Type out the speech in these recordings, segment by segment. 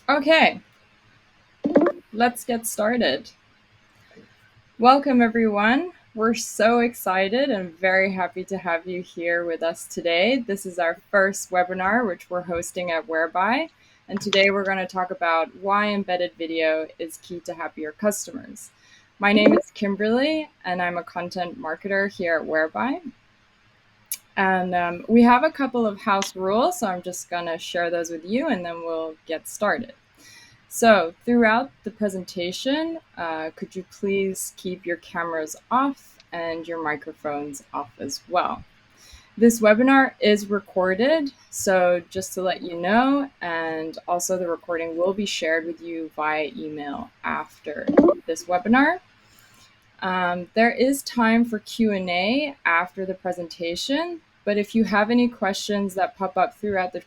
Okay, let's get started. Welcome, everyone. We're so excited and very happy to have you here with us today. This is our first webinar, which we're hosting at Whereby. And today we're going to talk about why embedded video is key to happier customers. My name is Kimberly, and I'm a content marketer here at Whereby. And we have a couple of house rules, so I'm just going to share those with you, and then we'll get started. So throughout the presentation, could you please keep your cameras off and your microphones off as well? This webinar is recorded, so just to let you know, and also the recording will be shared with you via email after this webinar. There is time for Q&A after the presentation, but if you have any questions that pop up throughout the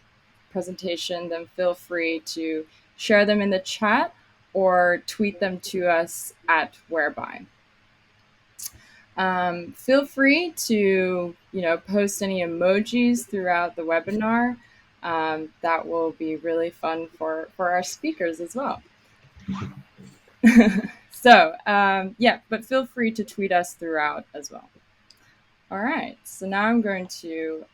presentation, then feel free to share them in the chat or tweet them to us at Whereby. Feel free to post any emojis throughout the webinar. That will be really fun for our speakers as well. So yeah, but feel free to tweet us throughout as well. All right, so now I'm going to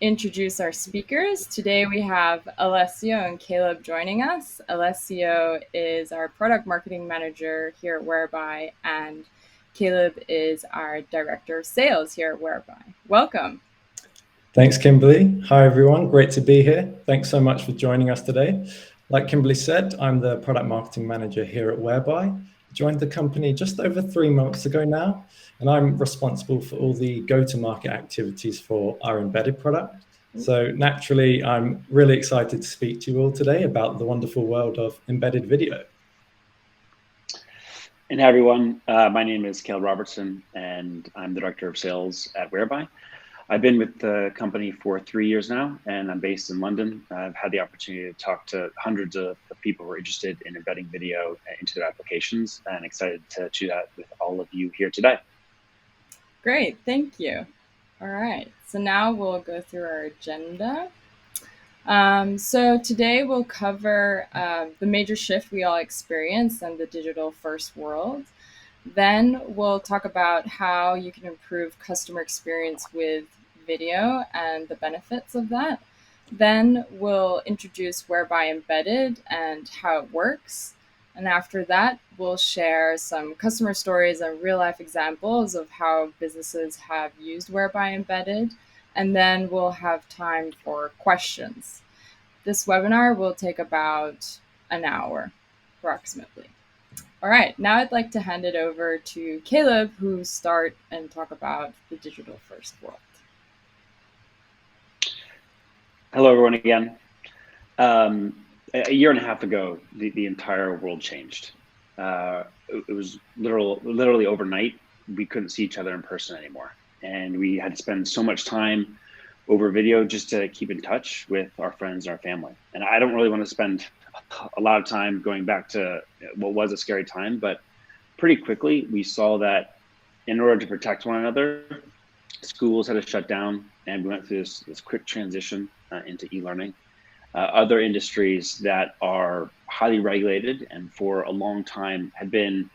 introduce our speakers. Today we have Alessio and Caleb joining us. Alessio is our product marketing manager here at Whereby, and Caleb is our director of sales here at Whereby. Welcome. Thanks, Kimberly. Hi, everyone. Great to be here. Thanks so much for joining us today. Like Kimberly said, I'm the product marketing manager here at Whereby. Joined the company just over 3 months ago now, and I'm responsible for all the go-to-market activities for our embedded product. So naturally, I'm really excited to speak to you all today about the wonderful world of embedded video. And hi, everyone. My name is Caleb Robertson, and I'm the director of sales at Whereby. I've been with the company for 3 years now, and I'm based in London. I've had the opportunity to talk to hundreds of people who are interested in embedding video into their applications, and excited to do that with all of you here today. Great, thank you. All right, so now we'll go through our agenda. So today we'll cover the major shift we all experience in the digital first world. Then we'll talk about how you can improve customer experience with video and the benefits of that. Then we'll introduce Whereby Embedded and how it works. And after that, we'll share some customer stories and real life examples of how businesses have used Whereby Embedded. And then we'll have time for questions. This webinar will take about an hour, approximately. All right, now I'd like to hand it over to Caleb, who start and talk about the digital first world. Hello, everyone again. A year and a half ago, the entire world changed. It was literally overnight. We couldn't see each other in person anymore. And we had to spend so much time over video just to keep in touch with our friends and our family. And I don't really want to spend a lot of time going back to what was a scary time, but pretty quickly we saw that in order to protect one another, schools had to shut down, and we went through this quick transition into e-learning. Other industries that are highly regulated and for a long time had been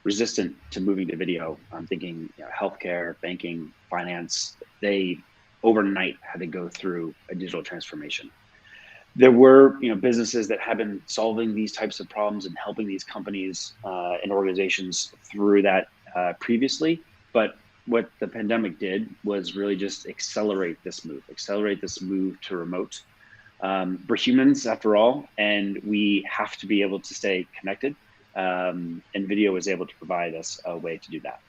resistant to moving to video. I'm thinking healthcare, banking, finance, they overnight had to go through a digital transformation. There were businesses that have been solving these types of problems and helping these companies and organizations through that previously, but what the pandemic did was really just accelerate this move to remote. We're humans after all, and we have to be able to stay connected, and video was able to provide us a way to do that.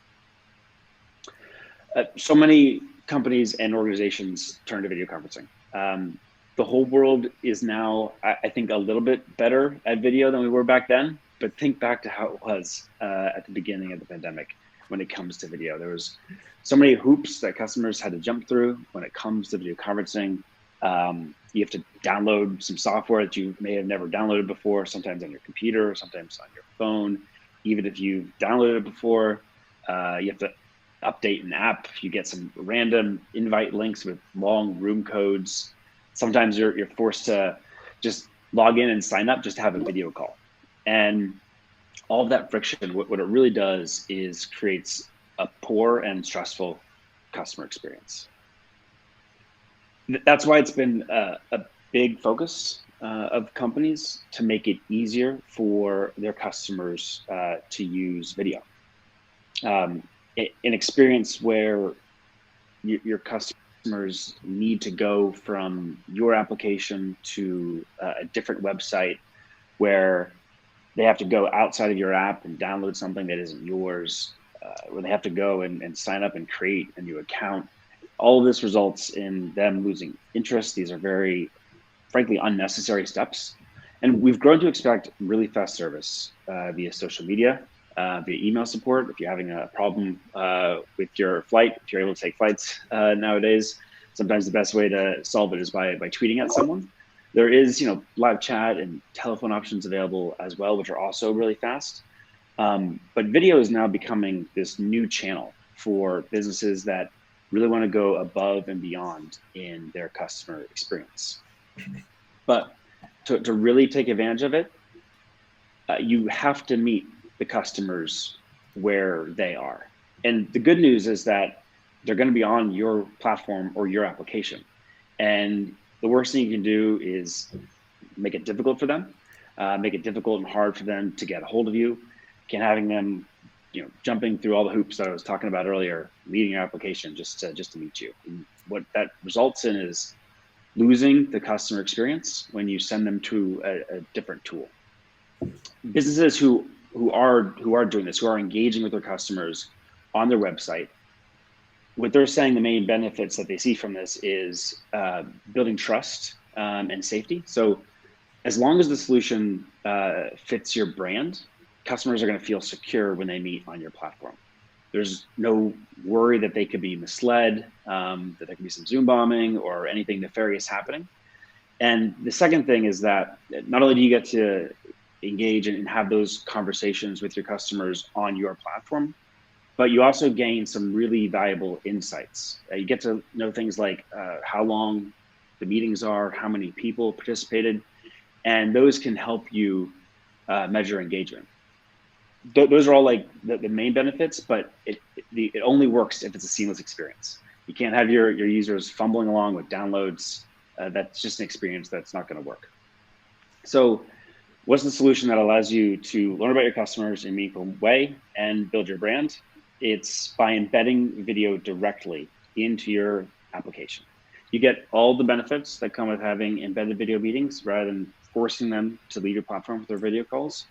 So many companies and organizations turn to video conferencing. The whole world is now, I think, a little bit better at video than we were back then, but think back to how it was at the beginning of the pandemic. When it comes to video, there was so many hoops that customers had to jump through when it comes to video conferencing. You have to download some software that you may have never downloaded before, sometimes on your computer, sometimes on your phone. Even if you've downloaded it before, you have to update an app. You get some random invite links with long room codes. Sometimes you're forced to just log in and sign up just to have a video call. And all of that friction, what it really does is creates a poor and stressful customer experience. That's why it's been a big focus of companies to make it easier for their customers to use video. An experience where your customers need to go from your application to a different website where they have to go outside of your app and download something that isn't yours, where they have to go and sign up and create a new account. All of this results in them losing interest. These are very, frankly, unnecessary steps. And we've grown to expect really fast service via social media, via email support. If you're having a problem with your flight, if you're able to take flights nowadays, sometimes the best way to solve it is by tweeting at someone. There is, live chat and telephone options available as well, which are also really fast. But video is now becoming this new channel for businesses that really want to go above and beyond in their customer experience. But to really take advantage of it, you have to meet the customers where they are. And the good news is that they're going to be on your platform or your application. And the worst thing you can do is make it difficult for them, make it difficult and hard for them to get a hold of you, having them jumping through all the hoops that I was talking about earlier, leading your application just to meet you. And what that results in is losing the customer experience when you send them to a different tool. Businesses who are doing this, who are engaging with their customers on their website, what they're saying the main benefits that they see from this is building trust and safety. So as long as the solution fits your brand, customers are going to feel secure when they meet on your platform. There's no worry that they could be misled, that there could be some Zoom bombing or anything nefarious happening. And the second thing is that not only do you get to engage and have those conversations with your customers on your platform, but you also gain some really valuable insights. You get to know things like how long the meetings are, how many people participated, and those can help you measure engagement. Those are all like the main benefits, but it only works if it's a seamless experience. You can't have your users fumbling along with downloads. That's just an experience that's not going to work. So what's the solution that allows you to learn about your customers in a meaningful way and build your brand? It's by embedding video directly into your application. You get all the benefits that come with having embedded video meetings rather than forcing them to leave your platform with their video calls.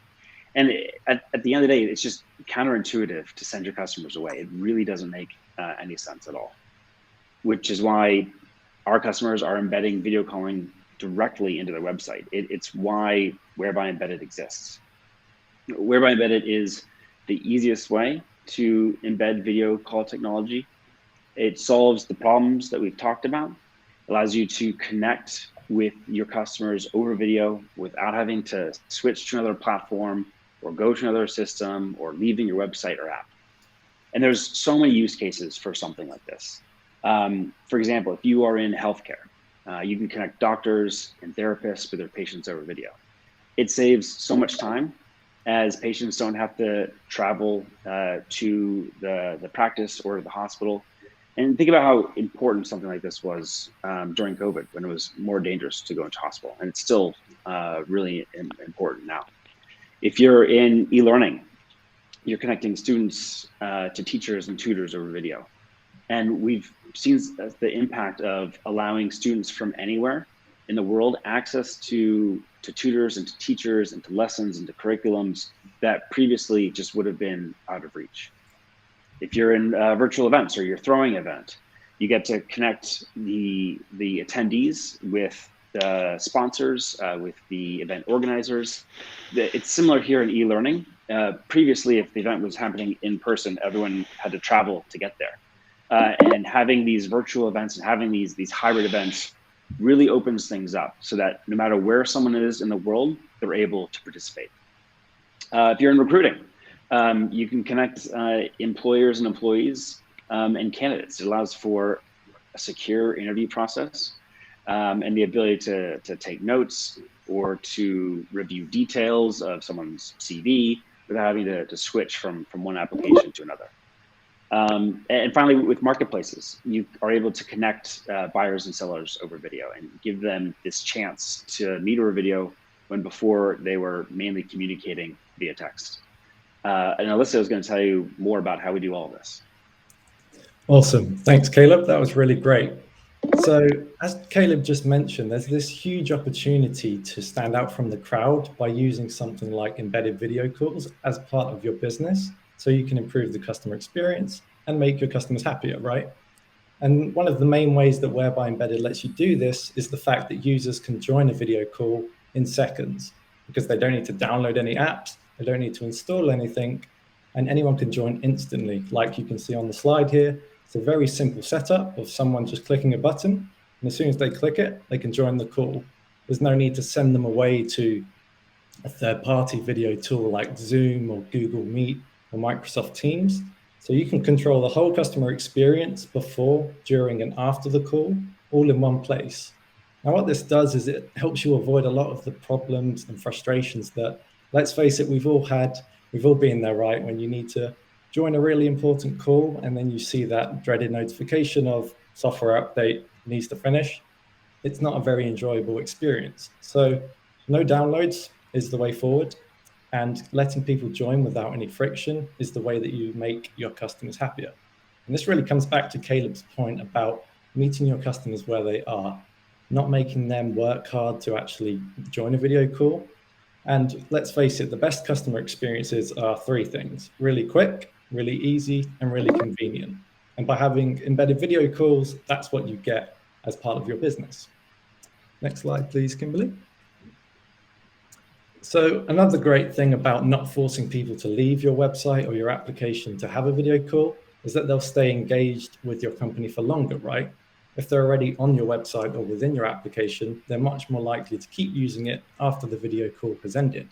And at the end of the day, it's just counterintuitive to send your customers away. It really doesn't make any sense at all, which is why our customers are embedding video calling directly into their website. It's why Whereby Embedded exists. Whereby Embedded is the easiest way to embed video call technology. It solves the problems that we've talked about, allows you to connect with your customers over video without having to switch to another platform or go to another system or leaving your website or app. And there's so many use cases for something like this. For example, if you are in healthcare, you can connect doctors and therapists with their patients over video. It saves so much time as patients don't have to travel to the practice or the hospital. And think about how important something like this was during COVID, when it was more dangerous to go into hospital. And it's still really important now. If you're in e-learning, you're connecting students to teachers and tutors over video. And we've seen the impact of allowing students from anywhere in the world access to tutors and to teachers and to lessons and to curriculums that previously just would have been out of reach. If you're in virtual events or you're throwing an event, you get to connect the attendees with the sponsors, with the event organizers. It's similar here in e-learning. Previously, if the event was happening in person, everyone had to travel to get there. And having these virtual events and having these hybrid events really opens things up so that no matter where someone is in the world, they're able to participate. If you're in recruiting, you can connect employers and employees and candidates. It allows for a secure interview process and the ability to take notes or to review details of someone's CV without having to switch from one application to another. And finally, with marketplaces, you are able to connect buyers and sellers over video and give them this chance to meet over video when before they were mainly communicating via text. And Alyssa is going to tell you more about how we do all of this. Awesome. Thanks, Caleb. That was really great. So as Caleb just mentioned, there's this huge opportunity to stand out from the crowd by using something like embedded video calls as part of your business, so you can improve the customer experience and make your customers happier, right? And one of the main ways that Whereby Embedded lets you do this is the fact that users can join a video call in seconds, because they don't need to download any apps, they don't need to install anything, and anyone can join instantly, like you can see on the slide here. It's a very simple setup of someone just clicking a button, and as soon as they click it, they can join the call. There's no need to send them away to a third-party video tool like Zoom or Google Meet or Microsoft Teams. So you can control the whole customer experience before, during, and after the call, all in one place. Now, what this does is it helps you avoid a lot of the problems and frustrations that, let's face it, we've all been there, right? When you need to join a really important call and then you see that dreaded notification of software update needs to finish. It's not a very enjoyable experience. So no downloads is the way forward, and letting people join without any friction is the way that you make your customers happier. And this really comes back to Caleb's point about meeting your customers where they are, not making them work hard to actually join a video call. And let's face it, the best customer experiences are three things: really quick, really easy, and really convenient. And by having embedded video calls, that's what you get as part of your business. Next slide, please, Kimberly. So another great thing about not forcing people to leave your website or your application to have a video call is that they'll stay engaged with your company for longer, right? If they're already on your website or within your application, they're much more likely to keep using it after the video call has ended.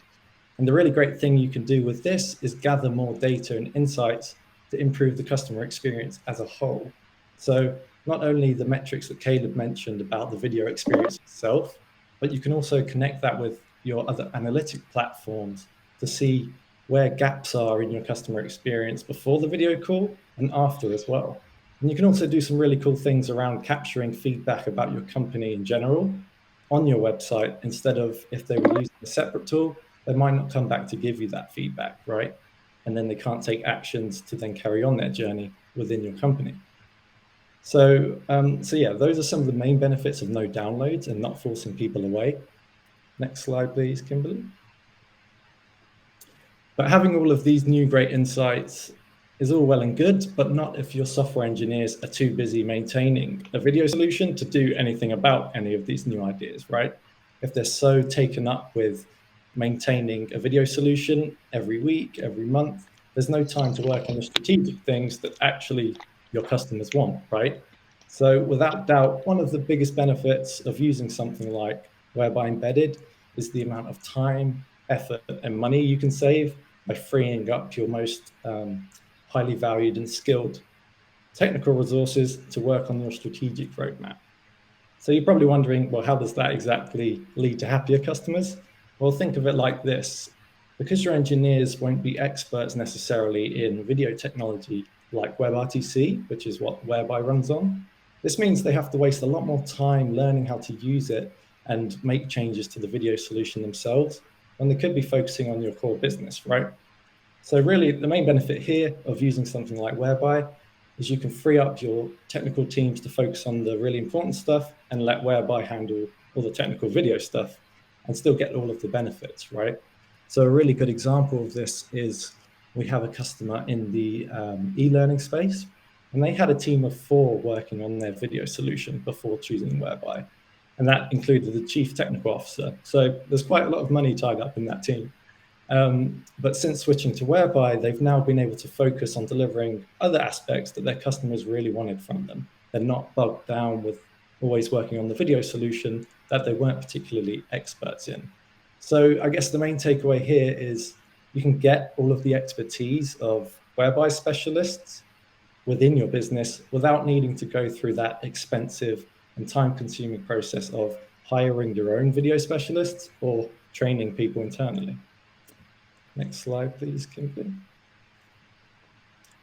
And the really great thing you can do with this is gather more data and insights to improve the customer experience as a whole. So not only the metrics that Caleb mentioned about the video experience itself, but you can also connect that with your other analytic platforms to see where gaps are in your customer experience before the video call and after as well. And you can also do some really cool things around capturing feedback about your company in general on your website, instead of, if they were using a separate tool, they might not come back to give you that feedback, right? And then they can't take actions to then carry on their journey within your company. So yeah, those are some of the main benefits of no downloads and not forcing people away. Next slide, please, Kimberly. But having all of these new great insights is all well and good, but not if your software engineers are too busy maintaining a video solution to do anything about any of these new ideas, right? If they're so taken up with maintaining a video solution every week, every month, there's no time to work on the strategic things that actually your customers want, right? So without doubt, one of the biggest benefits of using something like Whereby Embedded is the amount of time, effort, and money you can save by freeing up your most highly valued and skilled technical resources to work on your strategic roadmap. So you're probably wondering, well, how does that exactly lead to happier customers? Well, think of it like this. Because your engineers won't be experts necessarily in video technology like WebRTC, which is what Whereby runs on, this means they have to waste a lot more time learning how to use it and make changes to the video solution themselves, when they could be focusing on your core business, right? So really, the main benefit here of using something like Whereby is you can free up your technical teams to focus on the really important stuff and let Whereby handle all the technical video stuff and still get all of the benefits, right? So a really good example of this is we have a customer in the e-learning space, and they had a team of 4 working on their video solution before choosing Whereby. And that included the chief technical officer. So there's quite a lot of money tied up in that team. But since switching to Whereby, they've now been able to focus on delivering other aspects that their customers really wanted from them. They're not bogged down with always working on the video solution that they weren't particularly experts in. So I guess the main takeaway here is you can get all of the expertise of Whereby specialists within your business without needing to go through that expensive and time-consuming process of hiring your own video specialists or training people internally. Next slide, please, Kimberly.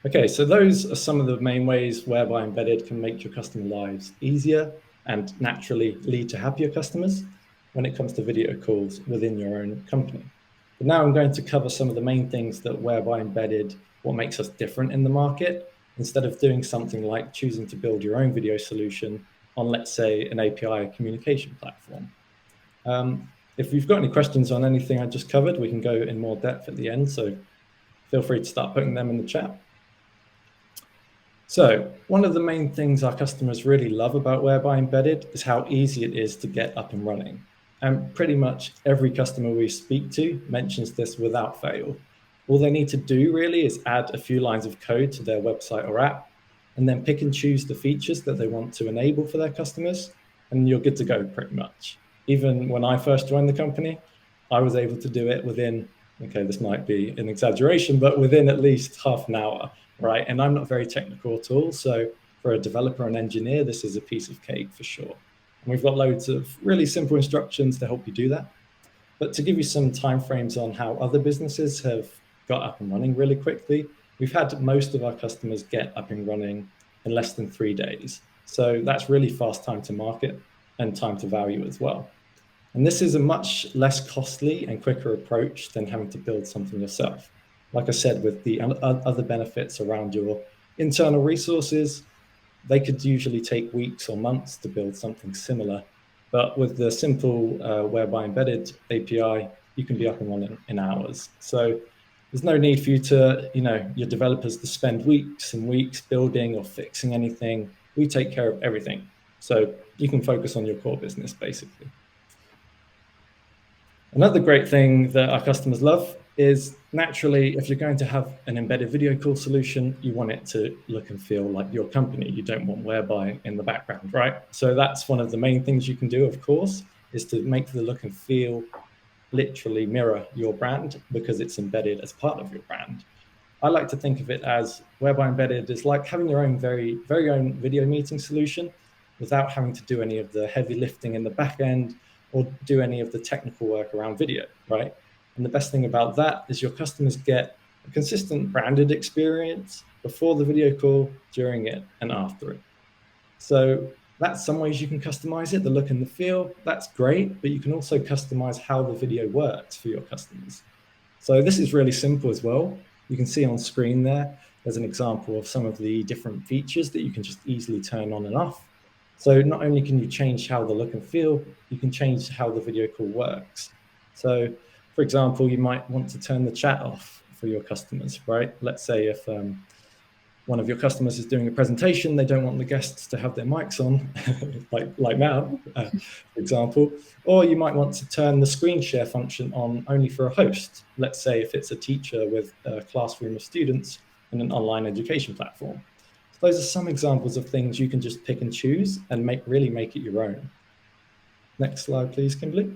Okay, so those are some of the main ways Whereby Embedded can make your customer lives easier and naturally lead to happier customers when it comes to video calls within your own company. But now I'm going to cover some of the main things that Whereby Embedded, what makes us different in the market, instead of doing something like choosing to build your own video solution on, let's say, an API communication platform. If you've got any questions on anything I just covered, we can go in more depth at the end, so feel free to start putting them in the chat. So one of the main things our customers really love about Whereby Embedded is how easy it is to get up and running. And pretty much every customer we speak to mentions this without fail. All they need to do really is add a few lines of code to their website or app, and then pick and choose the features that they want to enable for their customers, and you're good to go pretty much. Even when I first joined the company, I was able to do it within, okay, this might be an exaggeration, but within at least half an hour, right? And I'm not very technical at all, so for a developer and engineer, this is a piece of cake for sure. And we've got loads of really simple instructions to help you do that. But to give you some timeframes on how other businesses have got up and running really quickly, we've had most of our customers get up and running in less than 3 days. So that's really fast time to market and time to value as well. And this is a much less costly and quicker approach than having to build something yourself. Like I said, with the other benefits around your internal resources, they could usually take weeks or months to build something similar. But with the simple Whereby Embedded API, you can be up and running in hours. So there's no need for you to, your developers to spend weeks and weeks building or fixing anything. We take care of everything. So you can focus on your core business, basically. Another great thing that our customers love is, naturally, if you're going to have an embedded video call solution, you want it to look and feel like your company. You don't want Whereby in the background, right? So that's one of the main things you can do, of course, is to make the look and feel literally mirror your brand, because it's embedded as part of your brand. I like to think of it as Whereby Embedded is like having your own very own video meeting solution without having to do any of the heavy lifting in the back end or do any of the technical work around video, right? And the best thing about that is your customers get a consistent branded experience before the video call, during it, and after it. So that's some ways you can customize it, the look and the feel. That's great, but you can also customize how the video works for your customers. So this is really simple as well. You can see on screen there's an example of some of the different features that you can just easily turn on and off. So not only can you change how the look and feel, you can change how the video call works. So for example, you might want to turn the chat off for your customers, right? Let's say if one of your customers is doing a presentation, they don't want the guests to have their mics on, like now, for example. Or you might want to turn the screen share function on only for a host. Let's say if it's a teacher with a classroom of students in an online education platform. So those are some examples of things you can just pick and choose and really make it your own. Next slide, please, Kimberly.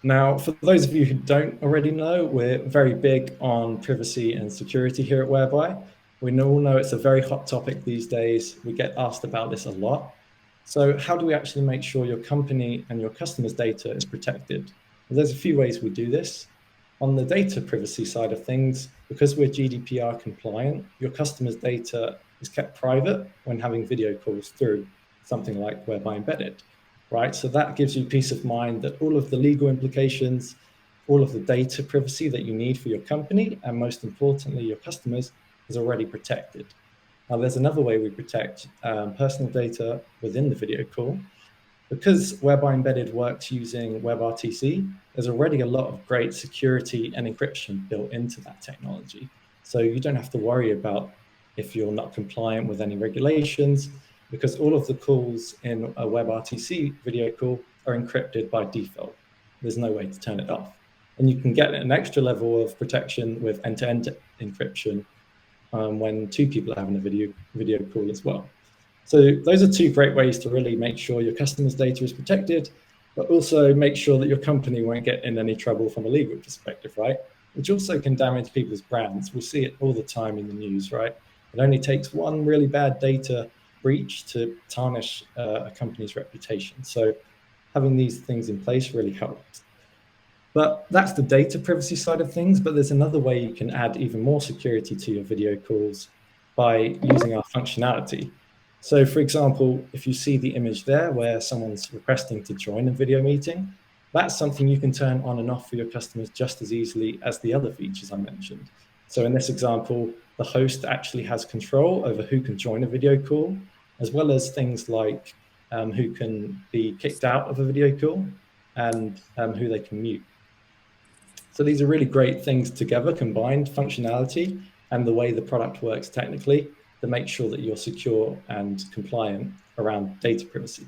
Now, for those of you who don't already know, we're very big on privacy and security here at Whereby. We all know it's a very hot topic these days. We get asked about this a lot. So how do we actually make sure your company and your customers' data is protected? Well, there's a few ways we do this. On the data privacy side of things, because we're GDPR compliant, your customers' data is kept private when having video calls through something like Whereby Embedded. Right, so that gives you peace of mind that all of the legal implications, all of the data privacy that you need for your company, and most importantly, your customers, is already protected. Now, there's another way we protect personal data within the video call. Because Whereby Embedded works using WebRTC, there's already a lot of great security and encryption built into that technology. So you don't have to worry about if you're not compliant with any regulations, because all of the calls in a WebRTC video call are encrypted by default. There's no way to turn it off. And you can get an extra level of protection with end-to-end encryption when two people are having a video call as well. So those are two great ways to really make sure your customers' data is protected, but also make sure that your company won't get in any trouble from a legal perspective, right? Which also can damage people's brands. We see it all the time in the news, right? It only takes one really bad data breach to tarnish a company's reputation. So having these things in place really helps. But that's the data privacy side of things. But there's another way you can add even more security to your video calls by using our functionality. So for example, if you see the image there where someone's requesting to join a video meeting, that's something you can turn on and off for your customers just as easily as the other features I mentioned. So in this example, the host actually has control over who can join a video call, as well as things like who can be kicked out of a video call and who they can mute. So these are really great things together, combined functionality and the way the product works technically to make sure that you're secure and compliant around data privacy.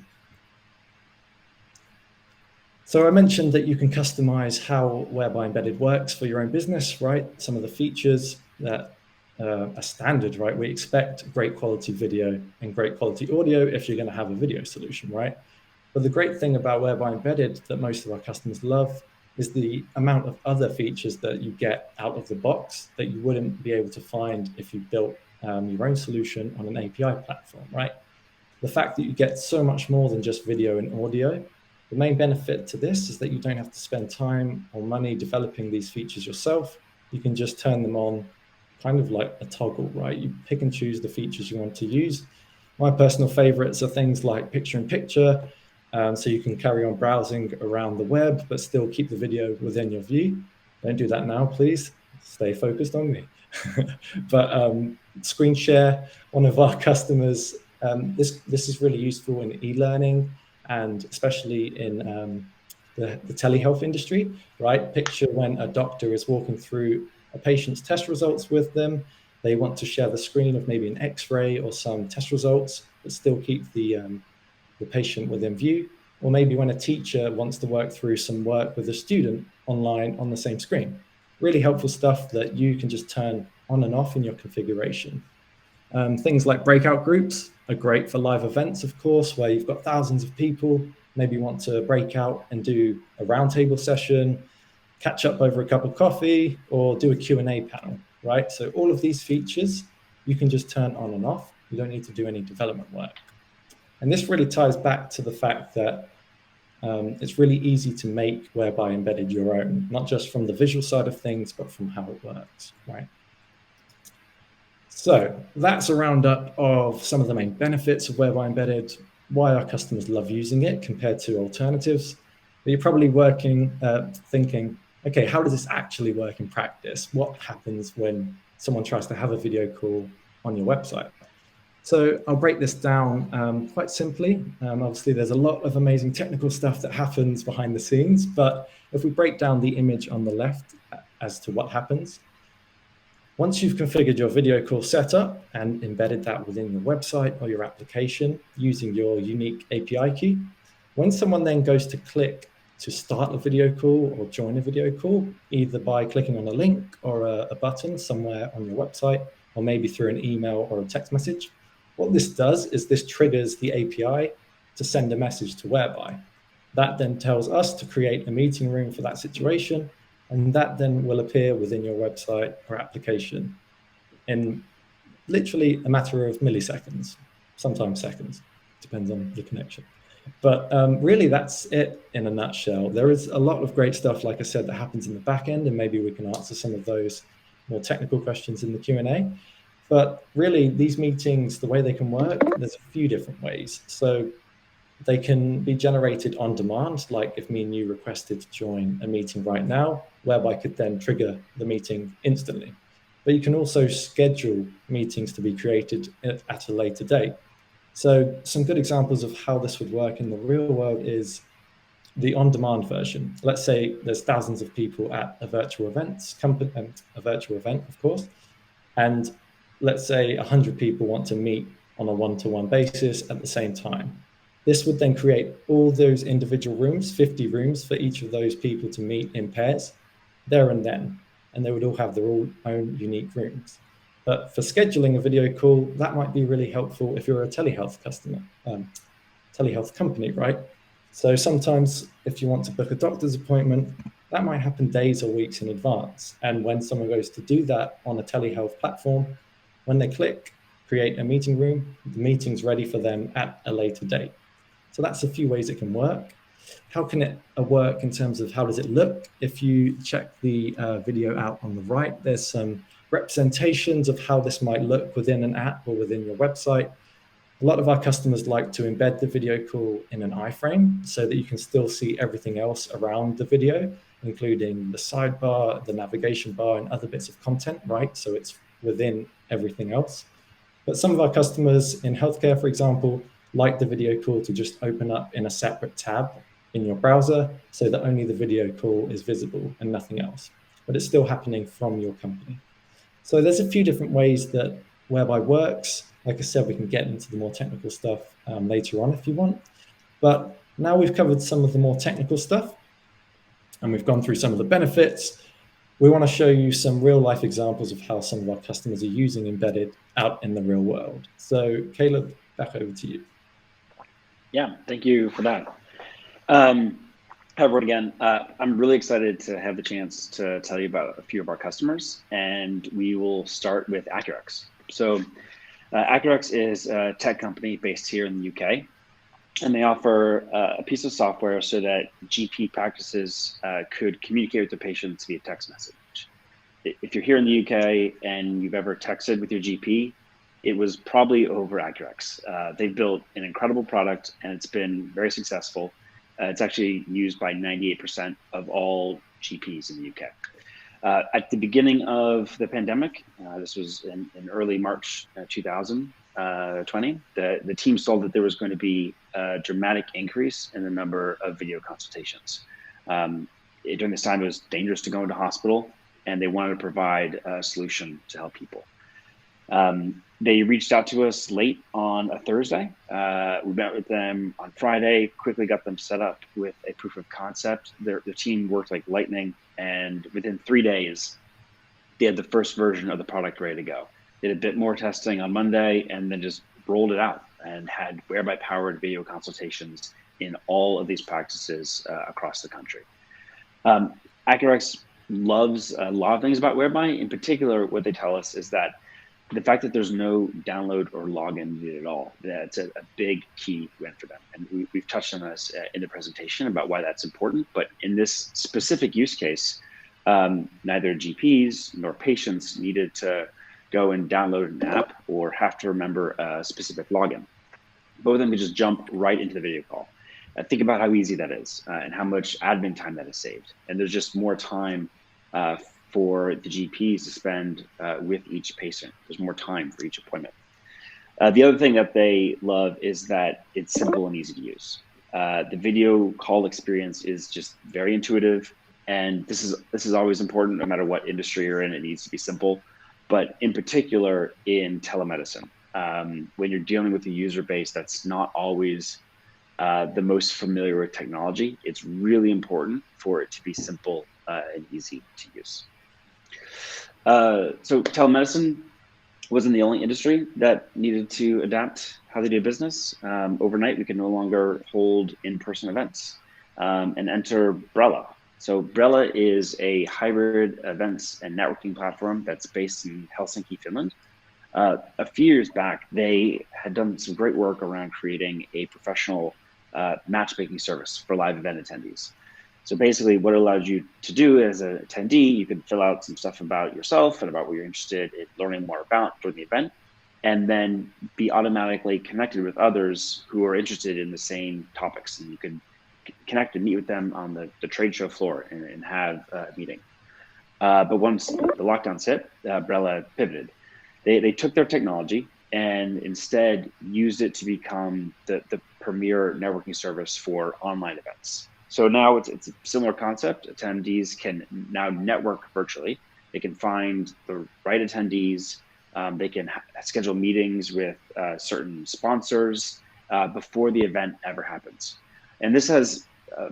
So I mentioned that you can customize how Whereby Embedded works for your own business, right? Some of the features that are standard, right? We expect great quality video and great quality audio if you're going to have a video solution, right? But the great thing about Whereby Embedded that most of our customers love is the amount of other features that you get out of the box that you wouldn't be able to find if you built your own solution on an API platform, right? The fact that you get so much more than just video and audio. The main benefit to this is that you don't have to spend time or money developing these features yourself. You can just turn them on kind of like a toggle, right? You pick and choose the features you want to use. My personal favorites are things like picture-in-picture, so you can carry on browsing around the web, but still keep the video within your view. Don't do that now, please. Stay focused on me. But screen share, one of our customers, this is really useful in e-learning and especially in the telehealth industry, right? Picture when a doctor is walking through a patient's test results with them. They want to share the screen of maybe an X-ray or some test results, but still keep the patient within view. Or maybe when a teacher wants to work through some work with a student online on the same screen. Really helpful stuff that you can just turn on and off in your configuration. Things like breakout groups are great for live events, of course, where you've got thousands of people, maybe want to break out and do a roundtable session, catch up over a cup of coffee, or do a Q&A panel, right? So all of these features, you can just turn on and off. You don't need to do any development work. And this really ties back to the fact that it's really easy to make Whereby Embedded your own, not just from the visual side of things, but from how it works, right? So that's a roundup of some of the main benefits of Whereby Embedded, why our customers love using it compared to alternatives. But you're probably thinking, okay, how does this actually work in practice? What happens when someone tries to have a video call on your website? So I'll break this down quite simply. Obviously, there's a lot of amazing technical stuff that happens behind the scenes, but if we break down the image on the left as to what happens, once you've configured your video call setup and embedded that within your website or your application using your unique API key, when someone then goes to click to start a video call or join a video call, either by clicking on a link or a button somewhere on your website, or maybe through an email or a text message, what this does is this triggers the API to send a message to Whereby. That then tells us to create a meeting room for that situation, and that then will appear within your website or application in literally a matter of milliseconds, sometimes seconds, depends on the connection. But really, that's it in a nutshell. There is a lot of great stuff, like I said, that happens in the back end, and maybe we can answer some of those more technical questions in the Q&A. But really, these meetings, the way they can work, there's a few different ways. So they can be generated on demand, like if me and you requested to join a meeting right now, Whereby could then trigger the meeting instantly. But you can also schedule meetings to be created at a later date. So some good examples of how this would work in the real world is the on-demand version. Let's say there's thousands of people at a virtual event, of course, and let's say 100 people want to meet on a one-to-one basis at the same time. This would then create all those individual rooms, 50 rooms for each of those people to meet in pairs there and then, and they would all have their own unique rooms. But for scheduling a video call, that might be really helpful if you're a telehealth customer, telehealth company, right? So sometimes if you want to book a doctor's appointment, that might happen days or weeks in advance. And when someone goes to do that on a telehealth platform, when they click create a meeting room, the meeting's ready for them at a later date. So that's a few ways it can work. How can it work in terms of how does it look? If you check the video out on the right, there's some representations of how this might look within an app or within your website. A lot of our customers like to embed the video call in an iframe so that you can still see everything else around the video, including the sidebar, the navigation bar, and other bits of content, right? So it's within everything else. But some of our customers in healthcare, for example, like the video call to just open up in a separate tab in your browser so that only the video call is visible and nothing else, but it's still happening from your company. So there's a few different ways that Whereby works. Like I said, we can get into the more technical stuff later on if you want. But now we've covered some of the more technical stuff and we've gone through some of the benefits. We want to show you some real life examples of how some of our customers are using embedded out in the real world. So Caleb, back over to you. Yeah, thank you for that. Hi everyone again. I'm really excited to have the chance to tell you about a few of our customers, and we will start with Acurx. So Acurx is a tech company based here in the UK, and they offer a piece of software so that GP practices could communicate with their patients via text message. If you're here in the UK and you've ever texted with your GP, it was probably over Acurx. They've built an incredible product and it's been very successful. It's actually used by 98% of all GPs in the UK. At the beginning of the pandemic, this was in early March 2020, the team saw that there was going to be a dramatic increase in the number of video consultations. During this time, it was dangerous to go into hospital, and they wanted to provide a solution to help people. They reached out to us late on a Thursday. We met with them on Friday, quickly got them set up with a proof of concept. Their team worked like lightning, and within 3 days, they had the first version of the product ready to go. Did a bit more testing on Monday, and then just rolled it out and had Whereby powered video consultations in all of these practices across the country. Acurx loves a lot of things about Whereby. In particular, what they tell us is that the fact that there's no download or login needed at all, that's a big key win for them. And we've touched on this in the presentation about why that's important. But in this specific use case, neither GPs nor patients needed to go and download an app or have to remember a specific login. Both of them could just jump right into the video call. Think about how easy that is and how much admin time that is saved. And there's just more time for the GPs to spend with each patient. There's more time for each appointment. The other thing that they love is that it's simple and easy to use. The video call experience is just very intuitive, and this is always important no matter what industry you're in. It needs to be simple, but in particular in telemedicine, when you're dealing with a user base that's not always the most familiar with technology, it's really important for it to be simple and easy to use. So telemedicine wasn't the only industry that needed to adapt how they do business. Overnight, we can no longer hold in-person events and enter Brella. So Brella is a hybrid events and networking platform that's based in Helsinki, Finland. A few years back, they had done some great work around creating a professional matchmaking service for live event attendees. So basically what it allowed you to do as an attendee, you could fill out some stuff about yourself and about what you're interested in learning more about during the event, and then be automatically connected with others who are interested in the same topics. And you could connect and meet with them on the trade show floor and have a meeting. But once the lockdowns hit, Brella pivoted. They took their technology and instead used it to become the premier networking service for online events. So now it's a similar concept. Attendees can now network virtually. They can find the right attendees. They can schedule meetings with certain sponsors before the event ever happens. And this has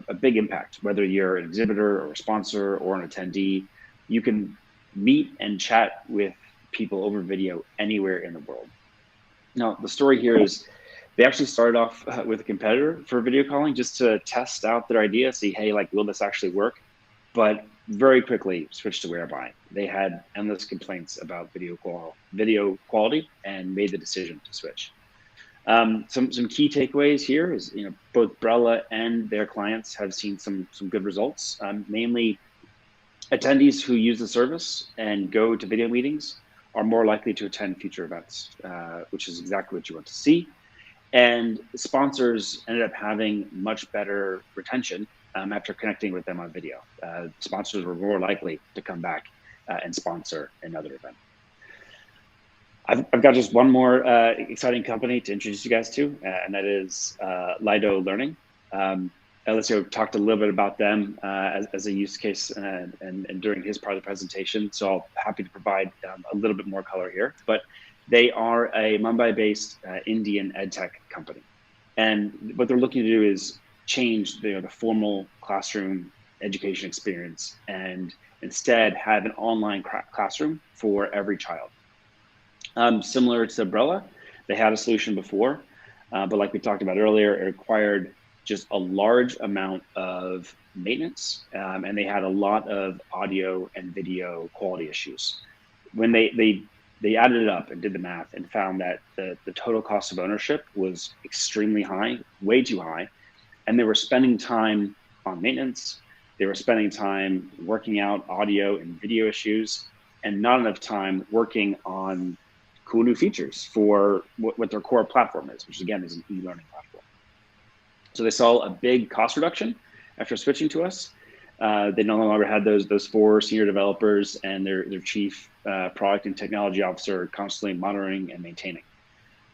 a big impact, whether you're an exhibitor or a sponsor or an attendee. You can meet and chat with people over video anywhere in the world. Now, the story here is they actually started off with a competitor for video calling just to test out their idea, see, hey, like, will this actually work? But very quickly switched to Whereby. They had endless complaints about video quality and made the decision to switch. Some key takeaways here is, both Brella and their clients have seen some good results. Namely, attendees who use the service and go to video meetings are more likely to attend future events, which is exactly what you want to see. And sponsors ended up having much better retention after connecting with them on video. Sponsors were more likely to come back and sponsor another event. I've got just one more exciting company to introduce you guys to, and that is Lido Learning. Alessio talked a little bit about them as a use case and during his part of the presentation, so I'm happy to provide a little bit more color here. But they are a Mumbai-based Indian edtech company, and what they're looking to do is change the formal classroom education experience and instead have an online classroom for every child. Similar to Brella, they had a solution before, but like we talked about earlier, it required just a large amount of maintenance, and they had a lot of audio and video quality issues. When they added it up and did the math and found that the total cost of ownership was extremely high, way too high, and they were spending time on maintenance, they were spending time working out audio and video issues, and not enough time working on cool new features for what their core platform is, which again is an e-learning platform. So they saw a big cost reduction after switching to us. They no longer had those 4 senior developers and their chief product and technology officer constantly monitoring and maintaining.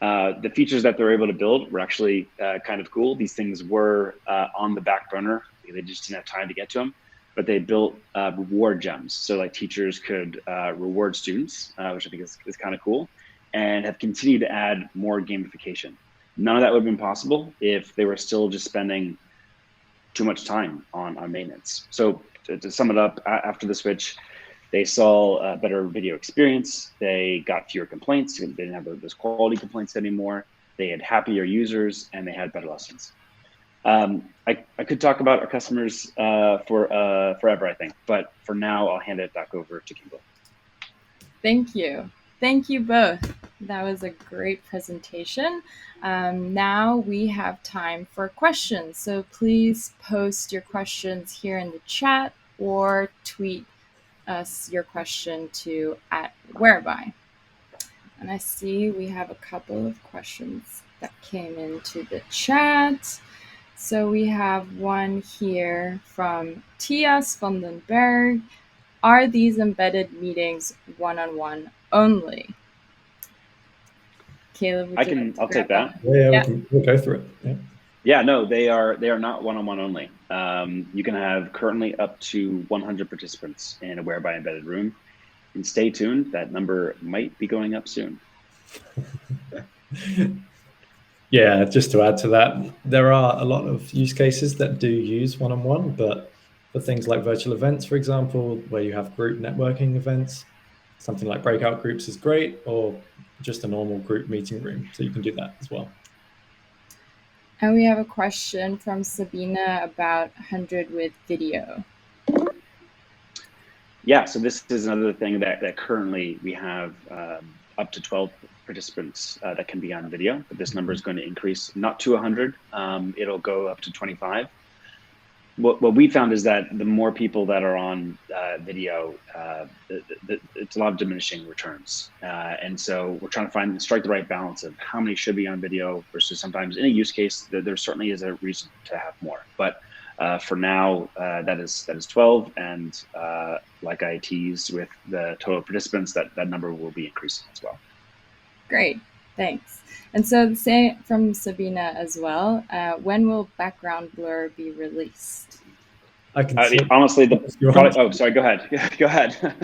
The features that they're able to build were actually kind of cool. These things were on the back burner. They just didn't have time to get to them, but they built reward gems. So like teachers could reward students, which I think is kind of cool, and have continued to add more gamification. None of that would have been possible if they were still just spending too much time on maintenance. So to sum it up, after the switch, they saw a better video experience. They got fewer complaints. They didn't have those quality complaints anymore. They had happier users and they had better lessons. I could talk about our customers forever, I think, but for now, I'll hand it back over to Kimberly. Thank you. Thank you both. That was a great presentation. Now we have time for questions. So please post your questions here in the chat or tweet us your question to @whereby. And I see we have a couple of questions that came into the chat. So we have one here from Tias van den Berg. Are these embedded meetings one-on-one only? Caleb, I'll take that. Yeah. We'll go through it. Yeah, no, they are not one-on-one only. You can have currently up to 100 participants in a Whereby embedded room. And stay tuned, that number might be going up soon. Yeah, just to add to that, there are a lot of use cases that do use one-on-one, but for things like virtual events, for example, where you have group networking events, something like breakout groups is great, or just a normal group meeting room. So you can do that as well. And we have a question from Sabina about 100 with video. Yeah, so this is another thing that currently we have up to 12 participants that can be on video, but this number is going to increase, not to 100, it'll go up to 25. What we found is that the more people that are on video, it's a lot of diminishing returns. And so we're trying to strike the right balance of how many should be on video versus sometimes in a use case, there certainly is a reason to have more. But for now, that is 12. And like I teased with the total participants, that number will be increasing as well. Great, thanks. And so the same from Sabina as well. When will background blur be released? I can honestly, oh, sorry, go ahead. Go ahead.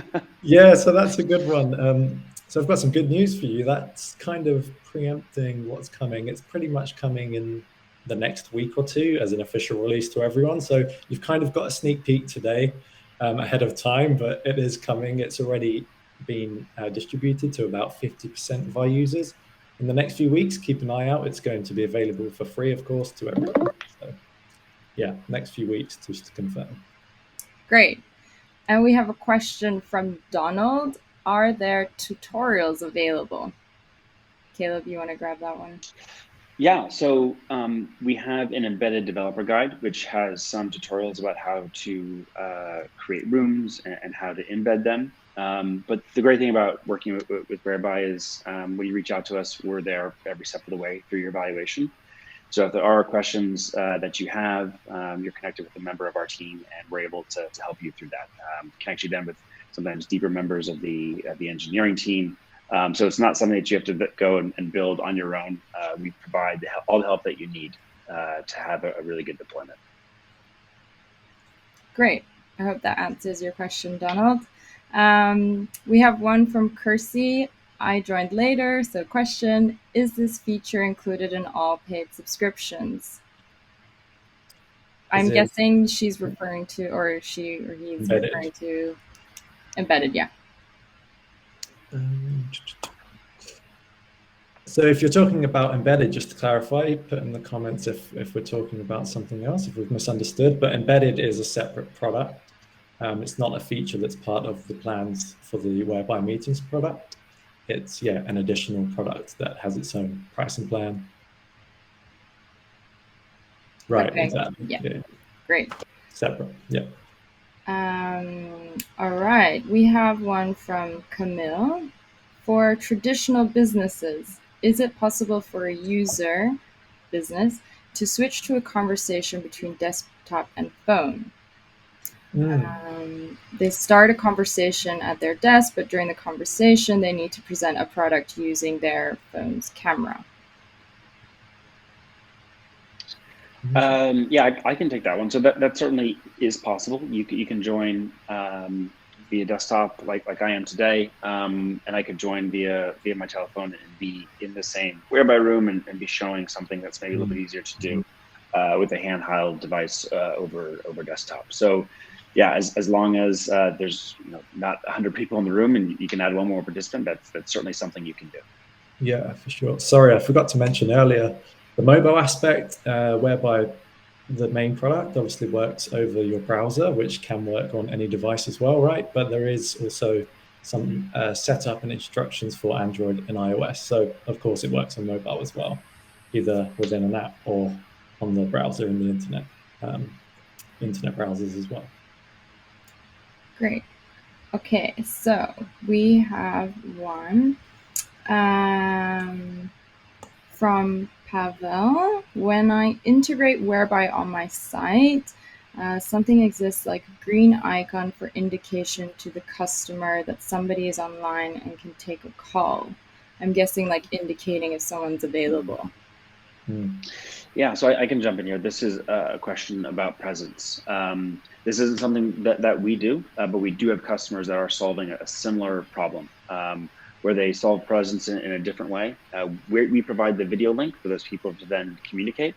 Yeah, so that's a good one. So I've got some good news for you. That's kind of preempting what's coming. It's pretty much coming in the next week or two as an official release to everyone. So you've kind of got a sneak peek today ahead of time, but it is coming. It's already been distributed to about 50% of our users. In the next few weeks, keep an eye out. It's going to be available for free, of course, to everyone. So yeah, next few weeks, just to confirm. Great. And we have a question from Donald. Are there tutorials available? Caleb, you want to grab that one? Yeah, so we have an embedded developer guide, which has some tutorials about how to create rooms and how to embed them. But the great thing about working with Whereby is when you reach out to us, we're there every step of the way through your evaluation. So if there are questions that you have, you're connected with a member of our team, and we're able to help you through that. Connect you then with sometimes deeper members of the engineering team. So it's not something that you have to go and build on your own. We provide all the help that you need to have a really good deployment. Great. I hope that answers your question, Donald. We have one from Kersey. I joined later, so question, is this feature included in all paid subscriptions? I'm guessing she's referring to, or she or he's embedded. referring to embedded, yeah. So if you're talking about embedded, just to clarify, put in the comments if we're talking about something else, if we've misunderstood, but embedded is a separate product. It's not a feature that's part of the plans for the Whereby Meetings product. It's, yeah, an additional product that has its own pricing plan. Right, Okay. exactly. Yeah. Great. Separate, yeah. All right, we have one from Camille. For traditional businesses, is it possible for a user business to switch to a conversation between desktop and phone? They start a conversation at their desk, but during the conversation, they need to present a product using their phone's camera. Yeah, I can take that one. So that certainly is possible. You can join via desktop like I am today, and I could join via my telephone and be in the same Whereby room and be showing something that's maybe a little bit easier to do with a handheld device over desktop. So yeah, as long as there's not 100 people in the room and you can add one more participant, that's certainly something you can do. Yeah, for sure. Sorry, I forgot to mention earlier, the mobile aspect, Whereby the main product obviously works over your browser, which can work on any device as well, right? But there is also some setup and instructions for Android and iOS. So of course it works on mobile as well, either within an app or on the browser in the internet browsers as well. Great. Okay, so we have one from Pavel. When I integrate Whereby on my site, something exists like a green icon for indication to the customer that somebody is online and can take a call. I'm guessing like indicating if someone's available. Yeah, so I can jump in here. This is a question about presence. This isn't something that we do, but we do have customers that are solving a similar problem where they solve presence in a different way. We provide the video link for those people to then communicate.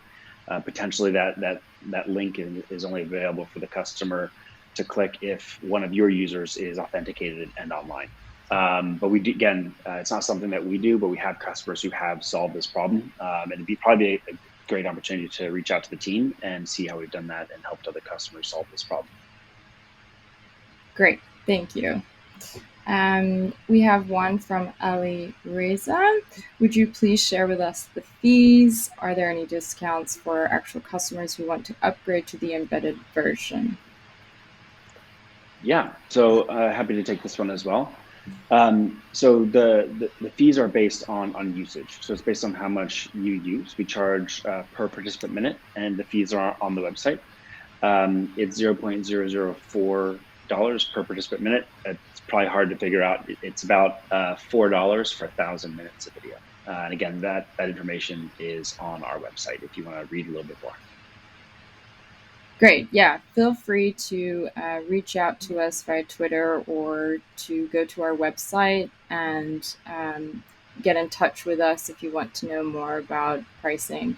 Potentially that link is only available for the customer to click if one of your users is authenticated and online. But we do, again, it's not something that we do, but we have customers who have solved this problem. And it'd be probably a great opportunity to reach out to the team and see how we've done that and helped other customers solve this problem. Great, thank you. We have one from Ali Reza. Would you please share with us the fees? Are there any discounts for actual customers who want to upgrade to the embedded version? Yeah, so happy to take this one as well. So the fees are based on usage. So it's based on how much you use. We charge per participant minute, and the fees are on the website. It's $0.004 per participant minute. It's probably hard to figure out. It's about $4 for 1,000 minutes of video. And again, that information is on our website if you want to read a little bit more. Great. Yeah. Feel free to reach out to us via Twitter or to go to our website and get in touch with us if you want to know more about pricing.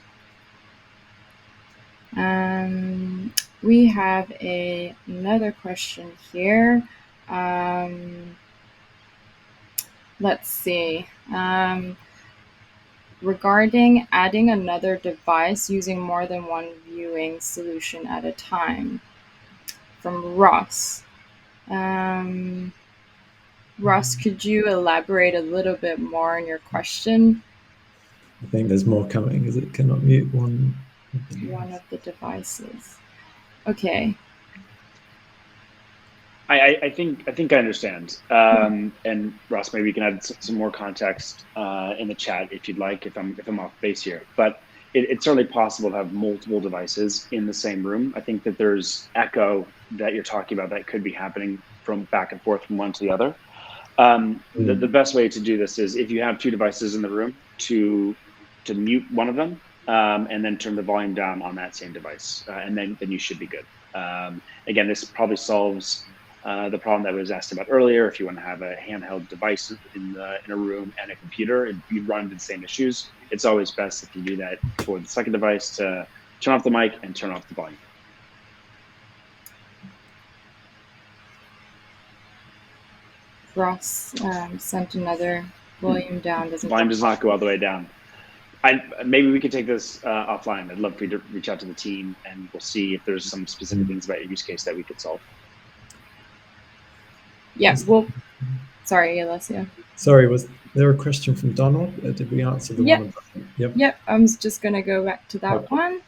We have another question here. Let's see. Regarding adding another device using more than one viewing solution at a time. From Ross. Ross, could you elaborate a little bit more on your question? I think there's more coming. Is it cannot mute one of the devices? Okay. I think I understand. And Ross, maybe you can add some more context in the chat if you'd like, if I'm off base here. But it's certainly possible to have multiple devices in the same room. I think that there's echo that you're talking about that could be happening from back and forth from one to the other. The best way to do this is if you have two devices in the room to mute one of them and then turn the volume down on that same device, and then you should be good. Again, this probably solves the problem that was asked about earlier. If you want to have a handheld device in a room and a computer, and you run into the same issues, it's always best if you do that for the second device to turn off the mic and turn off the volume. Ross sent another volume down. Volume does not go all the way down. Maybe we could take this offline. I'd love for you to reach out to the team, and we'll see if there's some specific things about your use case that we could solve. Yeah, well, sorry, Alessio. Sorry, was there a question from Donald? Did we answer the one? Yep, I was just going to go back to that one.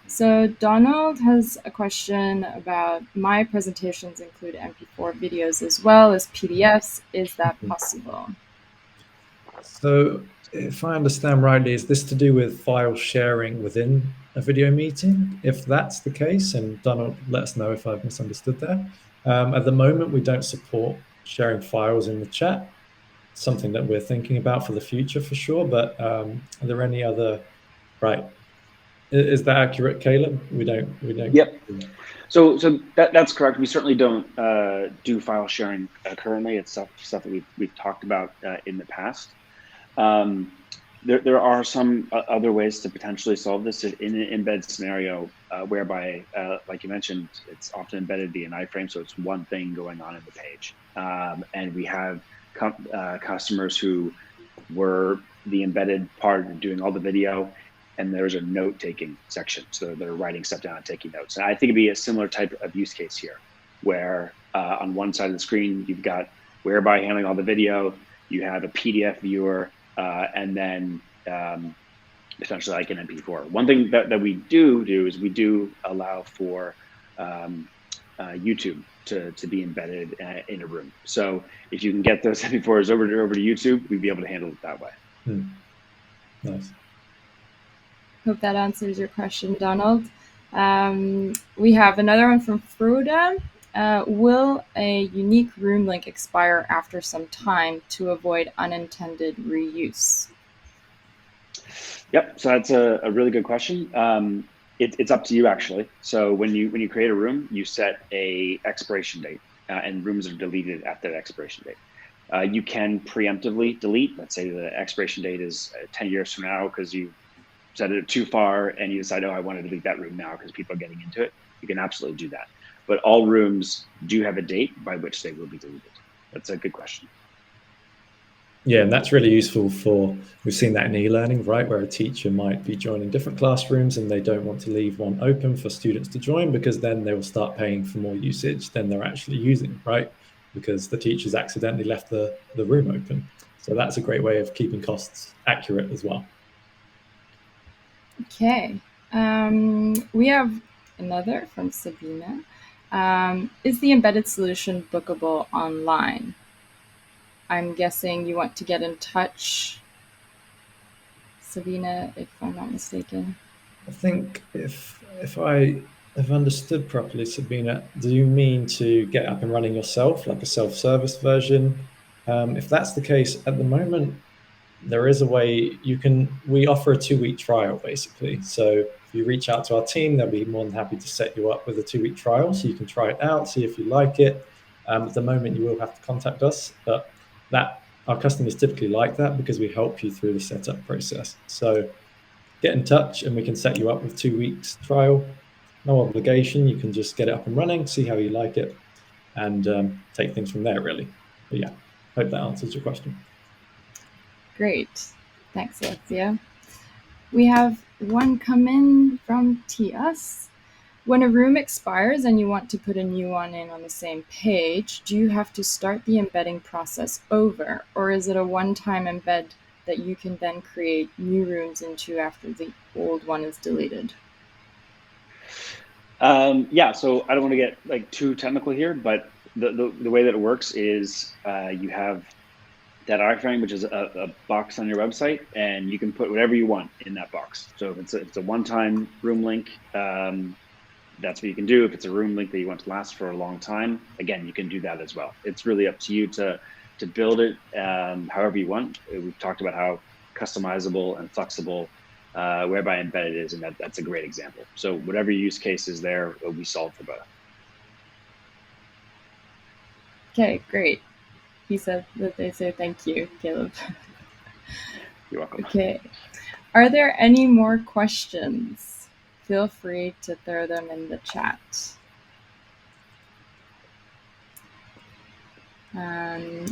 So Donald has a question about my presentations include MP4 videos as well as PDFs. Is that possible? So if I understand rightly, is this to do with file sharing within a video meeting? If that's the case, and Donald, let us know if I've misunderstood there. At the moment, we don't support sharing files in the chat. Something that we're thinking about for the future for sure, but are there any other, right? Is that accurate, Caleb? We don't. Yep. So that's correct. We certainly don't do file sharing currently. It's stuff that we've talked about in the past. There are some other ways to potentially solve this in an embedded scenario whereby, like you mentioned, it's often embedded via an iframe, so it's one thing going on in the page. And we have customers who were the embedded part of doing all the video, and there's a note-taking section. So they're writing stuff down and taking notes. And I think it'd be a similar type of use case here, where on one side of the screen, you've got Whereby handling all the video, you have a PDF viewer, and then potentially like an MP4. One thing that we do is we do allow for YouTube to be embedded in a room. So if you can get those MP4s over to YouTube, we'd be able to handle it that way. Nice. Hope that answers your question, Donald. We have another one from Fruda. Will a unique room link expire after some time to avoid unintended reuse? Yep, so that's a really good question. It's up to you, actually. So when you create a room, you set a expiration date, and rooms are deleted at that expiration date. You can preemptively delete. Let's say the expiration date is 10 years from now because you set it too far and you decide, oh, I want to delete that room now because people are getting into it. You can absolutely do that. But all rooms do have a date by which they will be deleted. That's a good question. Yeah, and that's really useful for, we've seen that in e-learning, right, where a teacher might be joining different classrooms and they don't want to leave one open for students to join because then they will start paying for more usage than they're actually using, right? Because the teacher's accidentally left the room open. So that's a great way of keeping costs accurate as well. Okay, we have another from Sabina. Is the embedded solution bookable online? I'm guessing you want to get in touch, Sabina, if I'm not mistaken. I think if I have understood properly, Sabina, do you mean to get up and running yourself, like a self-service version? If that's the case, at the moment, there is a way we offer a 2-week trial, basically. So if you reach out to our team, they'll be more than happy to set you up with a 2-week trial so you can try it out, see if you like it. At the moment, you will have to contact us, but our customers typically like that because we help you through the setup process. So get in touch and we can set you up with 2 weeks trial. No obligation. You can just get it up and running, see how you like it, and take things from there, really. But yeah, hope that answers your question. Great. Thanks, Alexia. We have one come in from Tias. When a room expires and you want to put a new one in on the same page, do you have to start the embedding process over, or is it a one-time embed that you can then create new rooms into after the old one is deleted? Yeah, so I don't want to get like too technical here, but the way that it works is you have that iframe, which is a box on your website, and you can put whatever you want in that box. So if it's a one-time room link, that's what you can do. If it's a room link that you want to last for a long time, again, you can do that as well. It's really up to you to build it however you want. We've talked about how customizable and flexible whereby embedded is, and that's a great example. So whatever use case is there, will be solved for both. Okay, great. He said that they say thank you, Caleb. You're welcome. Okay. Are there any more questions? Feel free to throw them in the chat.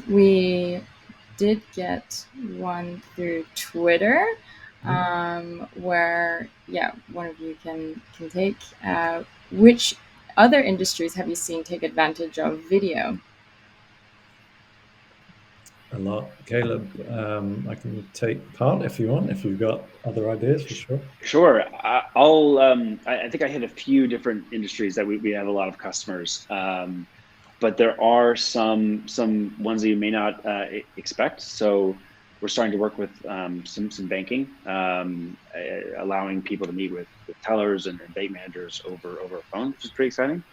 We did get one through Twitter, where, yeah, one of you can take. Which other industries have you seen take advantage of video? A lot. Caleb, I can take part if you want, if you've got other ideas, for sure. Sure. I think I hit a few different industries that we have a lot of customers, but there are some ones that you may not expect. So we're starting to work with some banking, allowing people to meet with tellers and bank managers over a phone, which is pretty exciting.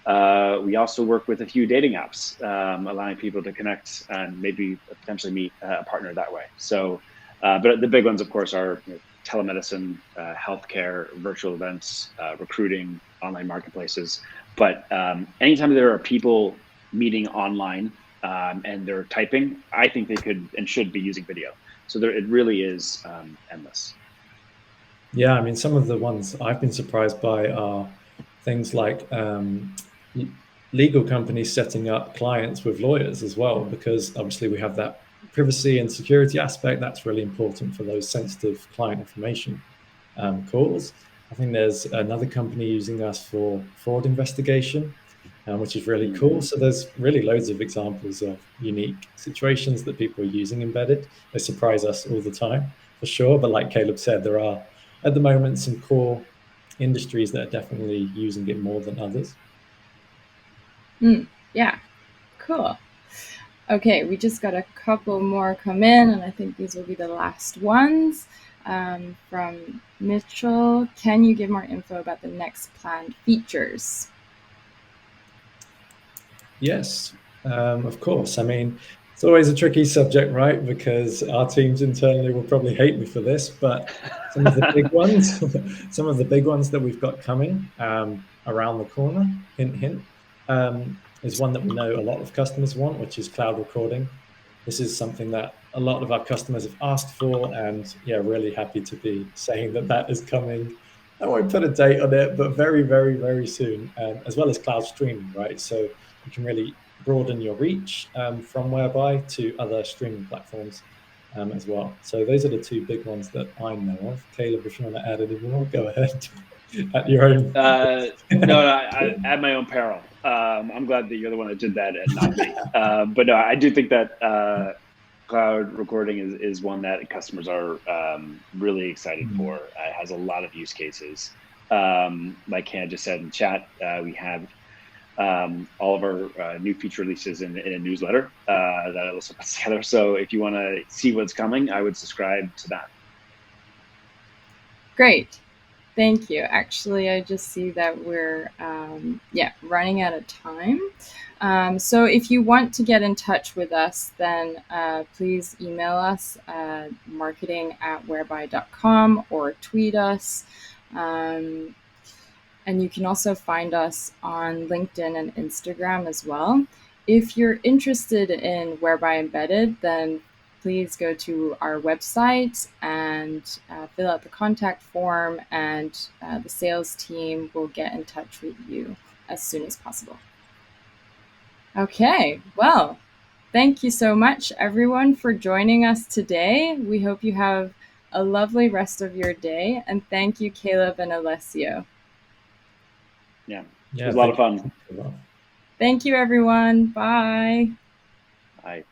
We also work with a few dating apps, allowing people to connect and maybe potentially meet a partner that way. So, but the big ones, of course, are telemedicine, healthcare, virtual events, recruiting, online marketplaces. But anytime there are people meeting online and they're typing, I think they could and should be using video. So it really is endless. Yeah, I mean, some of the ones I've been surprised by are things like legal companies setting up clients with lawyers as well, because obviously we have that privacy and security aspect that's really important for those sensitive client information calls. I think there's another company using us for fraud investigation, which is really cool. So there's really loads of examples of unique situations that people are using embedded. They surprise us all the time, for sure. But like Caleb said, there are at the moment some core industries that are definitely using it more than others. Yeah, cool. Okay, we just got a couple more come in, and I think these will be the last ones. From Mitchell, can you give more info about the next planned features? Yes, of course. I mean, it's always a tricky subject, right? Because our teams internally will probably hate me for this, but some of the big ones, some of the big ones that we've got coming around the corner, hint, hint, is one that we know a lot of customers want, which is cloud recording. This is something that a lot of our customers have asked for, and yeah, really happy to be saying that that is coming. I won't put a date on it, but very, very, very soon, as well as cloud streaming, right? So you can really broaden your reach from Whereby to other streaming platforms as well. So those are the two big ones that I know of. Caleb, if you want to add any more, go ahead at your own. No, I at my own peril. I'm glad that you're the one that did that and not me. But no, I do think that cloud recording is one that customers are really excited for. It has a lot of use cases. Like Hannah just said in chat, we have all of our new feature releases in a newsletter that Alyssa puts together. So if you want to see what's coming, I would subscribe to that. Great. Thank you. Actually, I just see that we're running out of time. So if you want to get in touch with us, then please email us at marketing@whereby.com or tweet us. And you can also find us on LinkedIn and Instagram as well. If you're interested in Whereby Embedded, then please go to our website and fill out the contact form, and the sales team will get in touch with you as soon as possible. Okay, well, thank you so much, everyone, for joining us today. We hope you have a lovely rest of your day, and thank you, Caleb and Alessio. Yeah, Yeah, it was a lot of fun. Thank you. Thank you, everyone. Bye. Bye.